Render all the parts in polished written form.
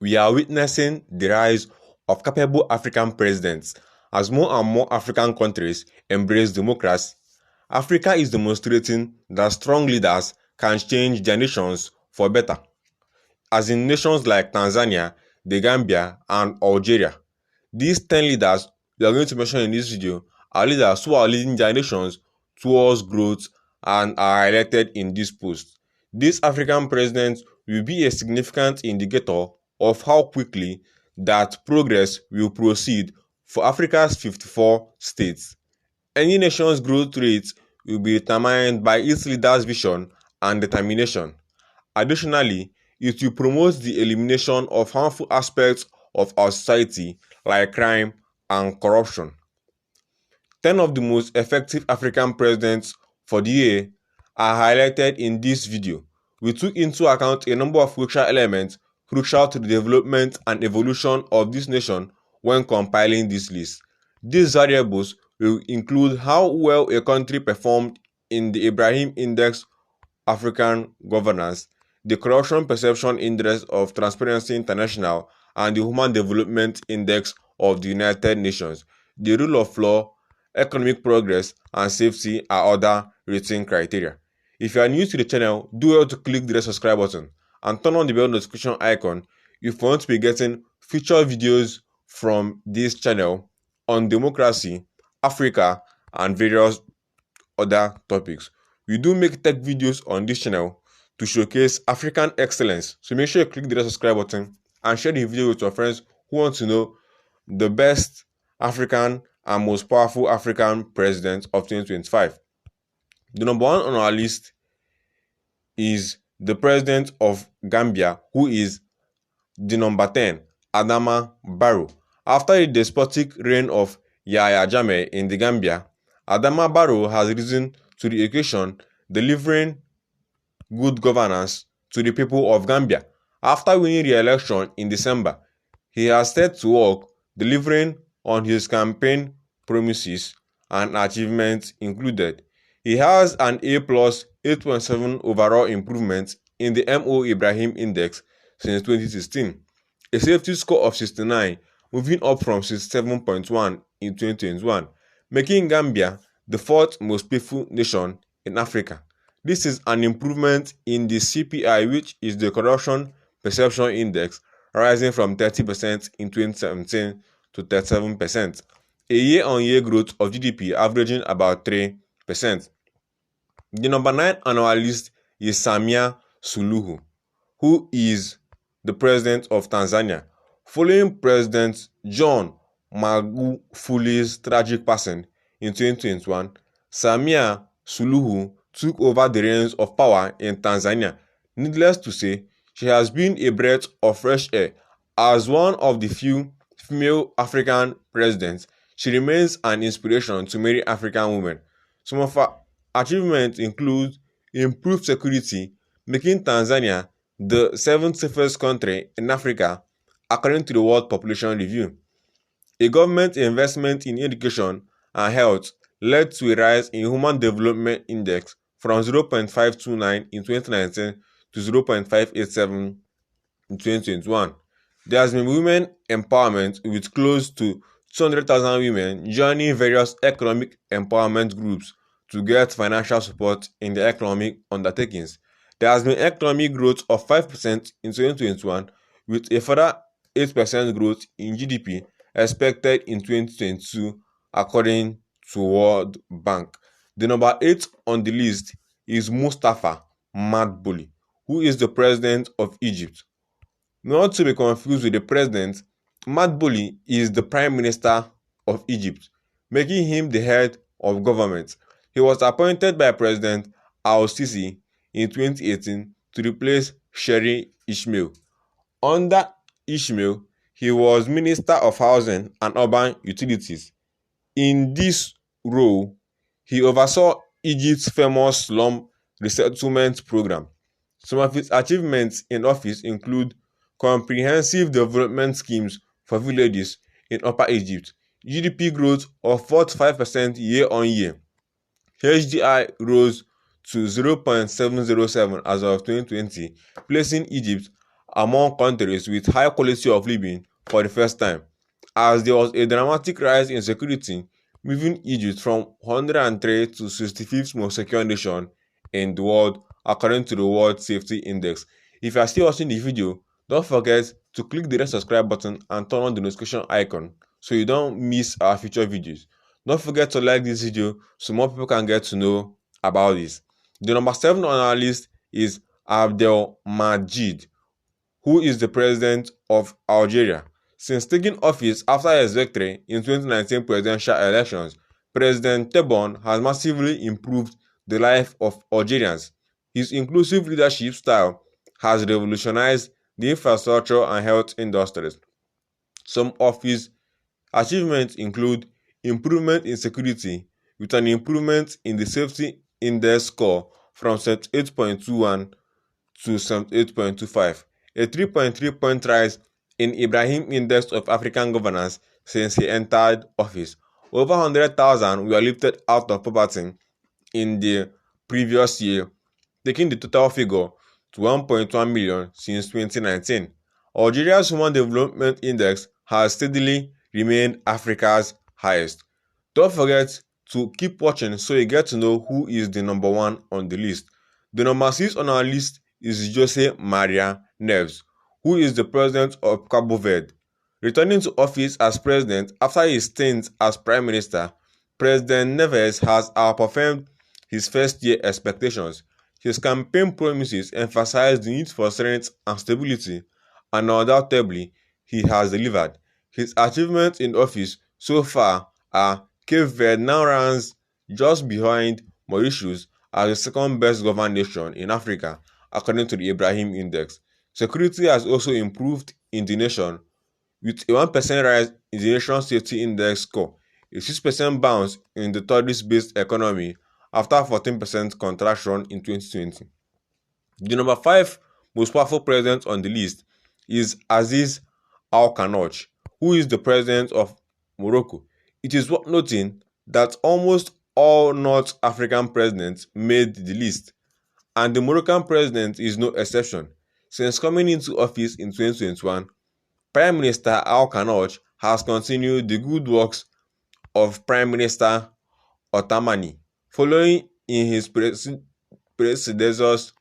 We are witnessing the rise of capable African presidents as more and more African countries embrace democracy. Africa is demonstrating that strong leaders can change their nations for better, as in nations like Tanzania, the Gambia, and Algeria. These 10 leaders we are going to mention in this video are leaders who are leading their nations towards growth and are highlighted in this post. These African presidents will be a significant indicator of how quickly that progress will proceed for Africa's 54 states. Any nation's growth rate will be determined by its leaders' vision and determination. Additionally, it will promote the elimination of harmful aspects of our society like crime and corruption. 10 of the most effective African presidents for the year are highlighted in this video. We took into account a number of crucial elements crucial to the development and evolution of this nation when compiling this list. These variables will include how well a country performed in the Ibrahim Index African Governance, the Corruption Perception Index of Transparency International, and the Human Development Index of the United Nations. The rule of law, economic progress, and safety are other rating criteria. If you are new to the channel, do well to click the red subscribe button and turn on the bell notification icon if you want to be getting future videos from this channel on democracy, Africa, and various other topics. We do make tech videos on this channel to showcase African excellence, so make sure you click the red subscribe button and share the video with your friends who want to know the best African and most powerful African president of 2025. The number one on our list is the president of Gambia, who is the number 10, Adama Barrow. After the despotic reign of Yahya Jammeh in the Gambia, Adama Barrow has risen to the occasion, delivering good governance to the people of Gambia. After winning re-election in December, he has set to work delivering on his campaign promises and achievements included. He has an A+ 8.7 overall improvement in the Mo Ibrahim Index since 2016, a safety score of 69, moving up from 67.1 in 2021, making Gambia the fourth most peaceful nation in Africa. This is an improvement in the CPI, which is the Corruption Perception Index, rising from 30% in 2017 to 37%, a year-on-year growth of GDP averaging about 3%. The number 9 on our list is Samia Suluhu, who is the president of Tanzania. Following President John Magufulli's tragic passing in 2021, Samia Suluhu took over the reins of power in Tanzania. Needless to say, she has been a breath of fresh air. As one of the few female African presidents, she remains an inspiration to many African women. Some of her achievements include improved security, making Tanzania the 7th safest country in Africa according to the World Population Review. A government investment in education and health led to a rise in Human Development Index from 0.529 in 2019 to 0.587 in 2021. There has been women empowerment, with close to 200,000 women joining various economic empowerment groups to get financial support in their economic undertakings. There has been economic growth of 5% in 2021, with a further 8% growth in GDP expected in 2022, according to World Bank. The number 8 on the list is Mustafa Madbouly, who is the president of Egypt. Not to be confused with the president, Madbouly is the prime minister of Egypt, making him the head of government. He was appointed by President al-Sisi in 2018 to replace Sherry Ismail. Under Ismail, he was Minister of Housing and Urban Utilities. In this role, he oversaw Egypt's famous slum resettlement program. Some of his achievements in office include comprehensive development schemes for villages in Upper Egypt, GDP growth of 45% year-on-year. HDI rose to 0.707 as of 2020, placing Egypt among countries with high quality of living for the first time, as there was a dramatic rise in security, moving Egypt from 103 to 65th most secure nation in the world according to the World Safety Index. If you are still watching the video, don't forget to click the red subscribe button and turn on the notification icon so you don't miss our future videos. Don't forget to like this video so more people can get to know about this. The number 7 on our list is Abdelmadjid, who is the president of Algeria. Since taking office after his victory in 2019 presidential elections, President Tebboune has massively improved the life of Algerians. His inclusive leadership style has revolutionized the infrastructure and health industries. Some of his achievements include improvement in security, with an improvement in the safety index score from 78.21 to 78.25, a 3.3-point rise in Ibrahim Index of African Governance since he entered office. Over 100,000 were lifted out of poverty in the previous year, taking the total figure to 1.1 million since 2019. Algeria's Human Development Index has steadily remained Africa's highest. Don't forget to keep watching so you get to know who is the number 1 on the list. The number 6 on our list is José Neves, who is the president of Cabo Verde. Returning to office as president after his stint as prime minister, President Neves has outperformed his first-year expectations. His campaign promises emphasize the need for strength and stability, and undoubtedly, he has delivered. His achievements in office so far are Cape Verde now ranks just behind Mauritius as the second-best governed nation in Africa, according to the Ibrahim Index. Security has also improved in the nation, with a 1% rise in the nation's safety index score, a 6% bounce in the tourist-based economy after 14% contraction in 2020. The number 5 most powerful president on the list is Aziz Akhannouch, who is the president of Morocco. It is worth noting that almost all North African presidents made the list, and the Moroccan president is no exception. Since coming into office in 2021, Prime Minister Akhannouch has continued the good works of Prime Minister Adama, following in his predecessor's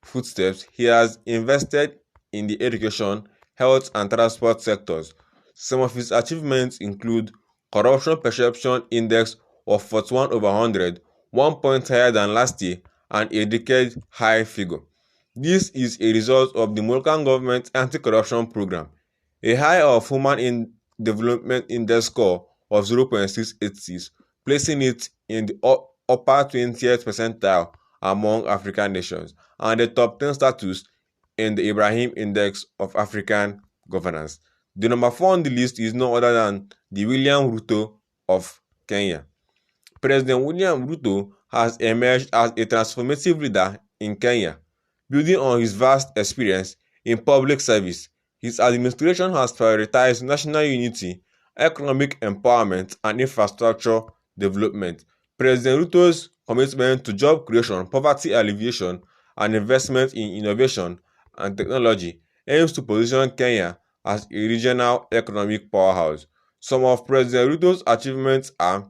footsteps. He has invested in the education, health and transport sectors. Some of his achievements include corruption perception index of 41 over 100, 1 point higher than last year, and a decade-high figure. This is a result of the Moroccan government's anti-corruption program. A high of Human Development Index score of 0.686, placing it in the upper 20th percentile among African nations, and the top 10 status in the Ibrahim Index of African Governance. The number 4 on the list is no other than the William Ruto of Kenya. President William Ruto has emerged as a transformative leader in Kenya, building on his vast experience in public service. His administration has prioritized national unity, economic empowerment, and infrastructure development. President Ruto's commitment to job creation, poverty alleviation, and investment in innovation and technology aims to position Kenya as a regional economic powerhouse. Some of President Ruto's achievements are: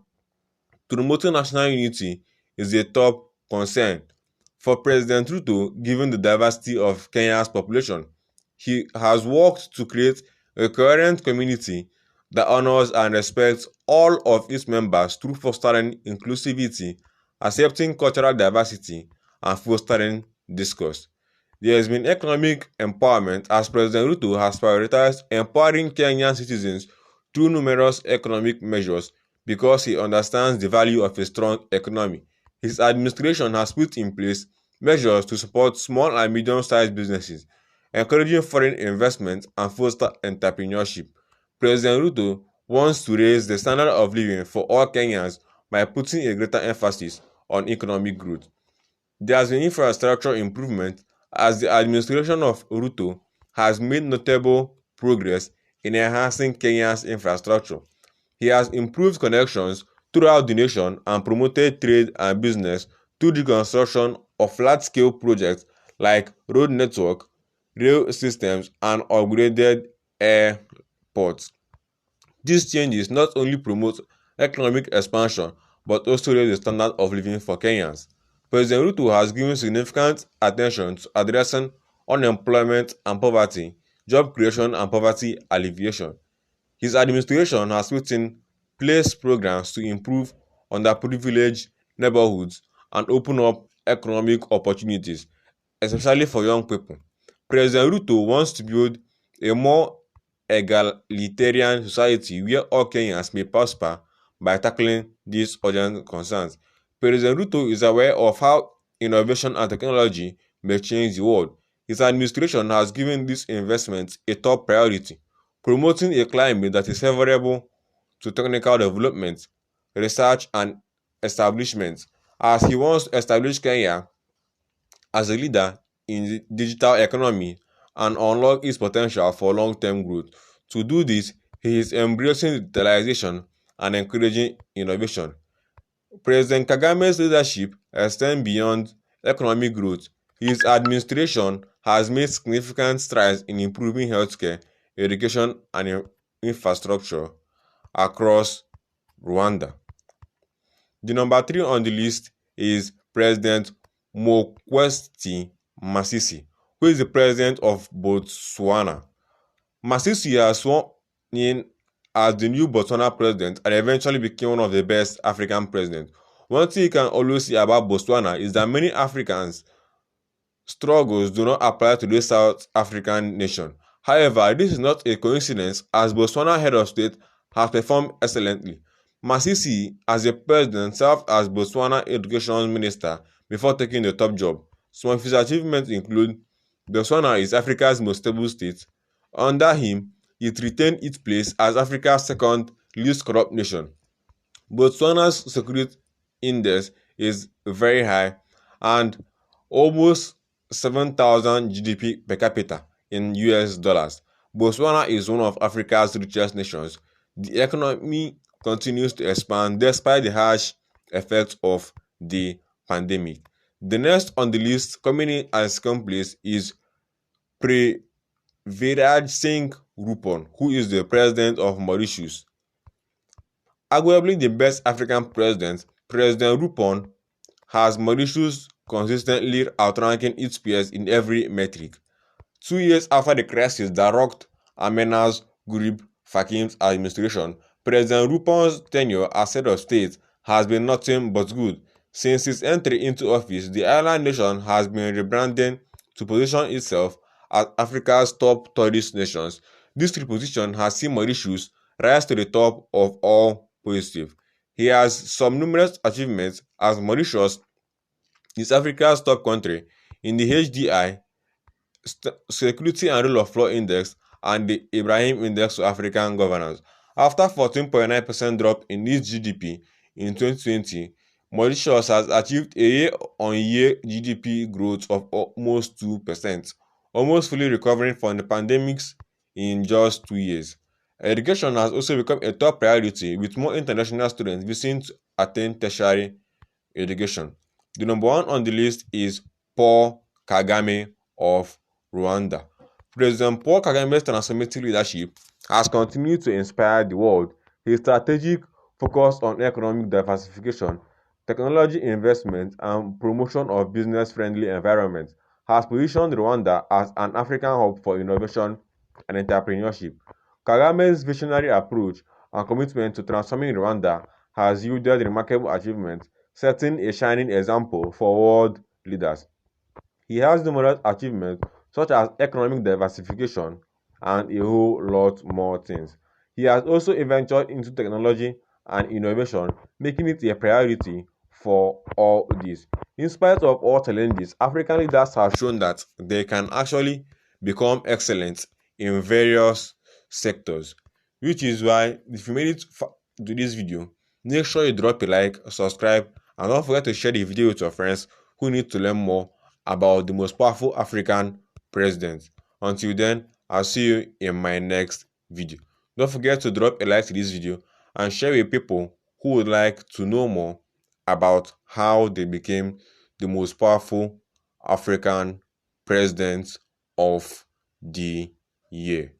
promoting national unity is a top concern for President Ruto given the diversity of Kenya's population. He has worked to create a coherent community that honors and respects all of its members through fostering inclusivity, accepting cultural diversity, and fostering discourse. There has been economic empowerment as President Ruto has prioritized empowering Kenyan citizens through numerous economic measures because he understands the value of a strong economy. His administration has put in place measures to support small and medium-sized businesses, encouraging foreign investment and foster entrepreneurship. President Ruto wants to raise the standard of living for all Kenyans by putting a greater emphasis on economic growth. There has been infrastructure improvement as the administration of Ruto has made notable progress in enhancing Kenya's infrastructure. He has improved connections throughout the nation and promoted trade and business through the construction of large-scale projects like road network, rail systems, and upgraded airports. These changes not only promote economic expansion but also raise the standard of living for Kenyans. President Ruto has given significant attention to addressing unemployment and poverty, job creation and poverty alleviation. His administration has put in place programs to improve underprivileged neighborhoods and open up economic opportunities, especially for young people. President Ruto wants to build a more egalitarian society where all Kenyans may prosper by tackling these urgent concerns. President Ruto is aware of how innovation and technology may change the world. His administration has given these investments a top priority, promoting a climate that is favorable to technical development, research, and establishment, as he wants to establish Kenya as a leader in the digital economy and unlock its potential for long-term growth. To do this, he is embracing digitalization and encouraging innovation. President Kagame's leadership extends beyond economic growth. His administration has made significant strides in improving healthcare, education, and infrastructure across Rwanda. The number three on the list is President Mokgweetsi Masisi, who is the president of Botswana. Masisi has sworn in as the new Botswana president and eventually became one of the best African presidents. One thing you can always say about Botswana is that many Africans struggles do not apply to this South African nation. However, this is not a coincidence as Botswana head of state has performed excellently. Masisi, as a president, served as Botswana education minister before taking the top job. Some of his achievements include Botswana is Africa's most stable state. Under him, it retained its place as Africa's second least corrupt nation. Botswana's security index is very high and almost 7,000 GDP per capita in US dollars. Botswana is one of Africa's richest nations. The economy continues to expand despite the harsh effects of the pandemic. The next on the list, coming in as second place, is Pravind Singh Rupon, who is the president of Mauritius. Arguably the best African president, President Rupon has Mauritius consistently outranking its peers in every metric. 2 years after the crisis that rocked Amena's Gurib Fakim's administration, President Rupon's tenure as head of state has been nothing but good. Since his entry into office, the island nation has been rebranding to position itself as Africa's top tourist nations. This reposition has seen Mauritius rise to the top of all positive. He has some numerous achievements as Mauritius is Africa's top country in the HDI Security and Rule of Law Index and the Ibrahim Index to African Governance. After 14.9% drop in its GDP in 2020, Mauritius has achieved a year-on-year GDP growth of almost 2%, almost fully recovering from the pandemics in just 2 years. Education has also become a top priority, with more international students visiting to attain tertiary education. The number one on the list is Paul Kagame of Rwanda. President Paul Kagame's transformative leadership has continued to inspire the world. His strategic focus on economic diversification, technology investment, and promotion of business-friendly environments has positioned Rwanda as an African hub for innovation and entrepreneurship. Kagame's visionary approach and commitment to transforming Rwanda has yielded remarkable achievements, setting a shining example for world leaders. He has numerous achievements such as economic diversification and a whole lot more things. He has also ventured into technology and innovation, making it a priority for all this. In spite of all challenges, African leaders have shown that they can actually become excellent in various sectors, which is why if you made it to this video, make sure you drop a like, subscribe, and don't forget to share the video with your friends who need to learn more about the most powerful African president. Until then, I'll see you in my next video. Don't forget to drop a like to this video and share with people who would like to know more about how they became the most powerful African president of the year.